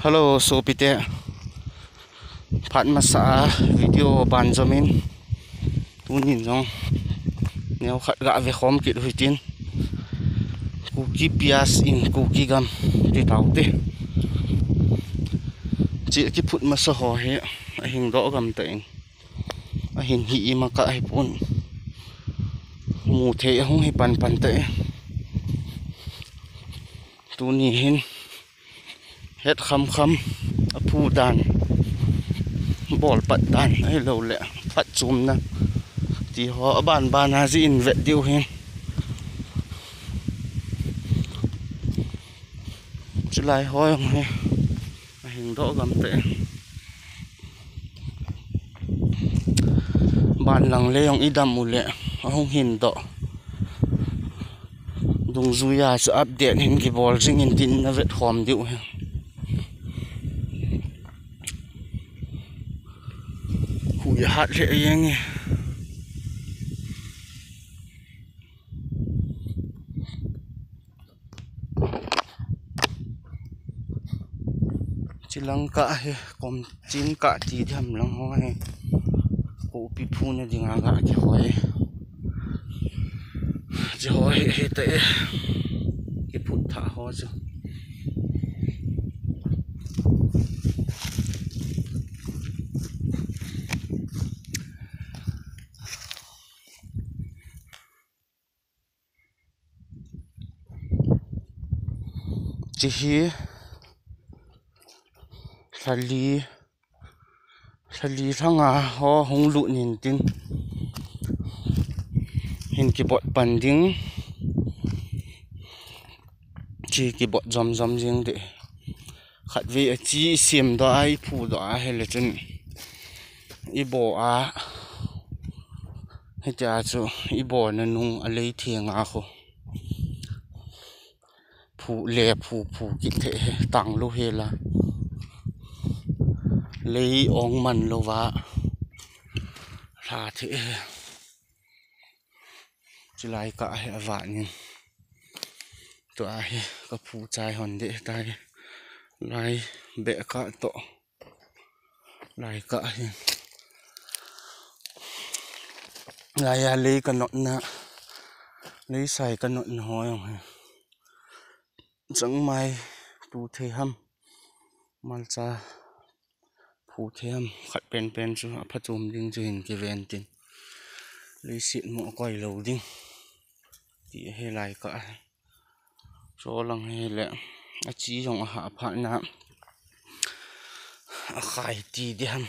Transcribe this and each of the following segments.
Hello, so pite phat masa video ban zomin tunin jong neo khat ga ve khom kit huitin kuki pias in kuki gam ti tauti chi ki phut masa ho he a hing do gam ta in a hin hi ma ka hi pun mu the hong hi pan pan te tuni hin het kham kham a phu dan bol pat dan ai lo le pat chum na ti ho ban ban ha ji in vet diu hin chulai hoi he a hing do gam te ban lang le yong idam u le a hong hin do dung zuya chu update hin ki bol jing in tin na vet khom diu he hui hat le yeng chilang ka he kom chin ka ti dham lang ho he ko pi phu na dinga ga ki hoi ji hoi he te ki phut tha ho chu chi hi thali thanga ho hong lu nin tin hin ki bot panding chi ki bot zom zom jing de khat ve chi sim do ai phu do a hele chen i bo a hetia chu i bo na nung a lei thenga kho phu le phu ki the tang lu hela lei ong man lova tha the chulai ka he awanin to a he ka phu chai hon de tai lai be ka to lai ka he lai ya lei ka not na lei sai ka not na ho yong he chang mai tu the ham mal cha phu them khat pen pen chu a phachum ding chu hin ki ven tin lei sit mo koi lo ding ti he lai ka so lang he le a chi jong a ha pha na a khai ti de ham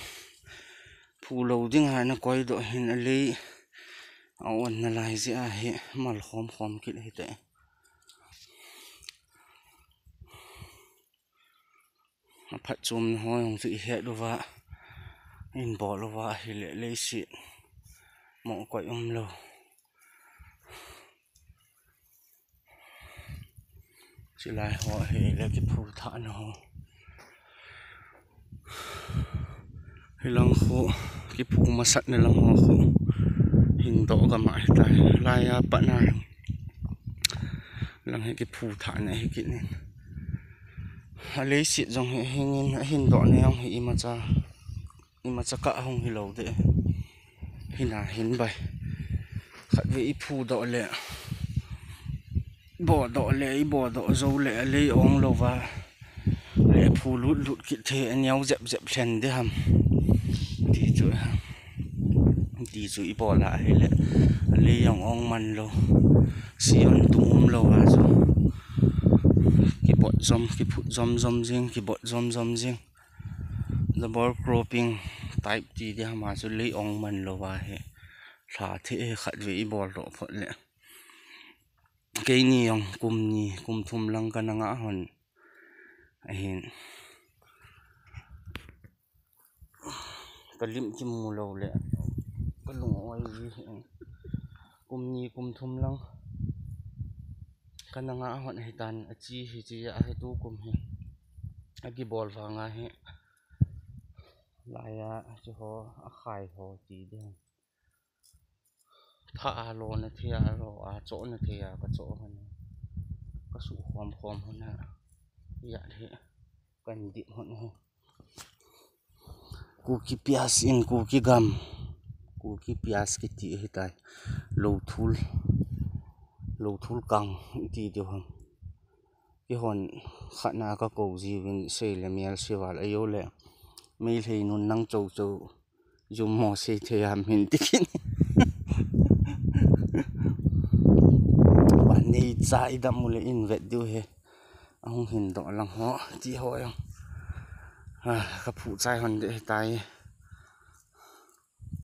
phu lo ding ha na koi do hin a lei a on na lai ji a he mal khom khom kit he te a phachum ho yong chu he lo wa in bo lo wa hi le lei sit mo koi lo chilai ho he le ki phu tha na ho hilang khu ki phu ma sat na lang ho khu hing do ga ma ta la ya pa na lang he ki phu tha na he ki ni a le sit jong he hingin a hin do ne yong he ima cha ka hong hi lo de hina hin bai khat ve i phu do le bo do le i bo do zo le le ong lo wa le phu lut lut ki the anyau zep zep thlen de ham ti chu i bo la he le yong ong man lo sion tum lo wa zo ki bot zom ki phut zom zom jing ki bot zom zom jing the ball cropping type ti de ma chu le ong man lo wa he tha the khat ve i bol ro phot le ke ni yong kum thum lang ka na nga hon a hin kalim ki mu lo le kalung oi ji kum thum lang ka na nga hon he tan a chi hi chi a he tu kum he a ki bol wa nga he la ya chu ho a khai ho ti de tha lo na thia ro a cho na thia ka cho han ka su khom khom hona ya he cần điểm hôn hôn cú ki pias in cú ki gam cú ki pias ki ti hi tai lo thul kang ti de hon ki hon khana ka ko ji win se le mial siwal ayo le mai thei nun nang chou chou zum mo se the am hin tikin ba nei chai da mule in vet du he ahung hin do lang ho ti ho yang ka phu chai hon de tai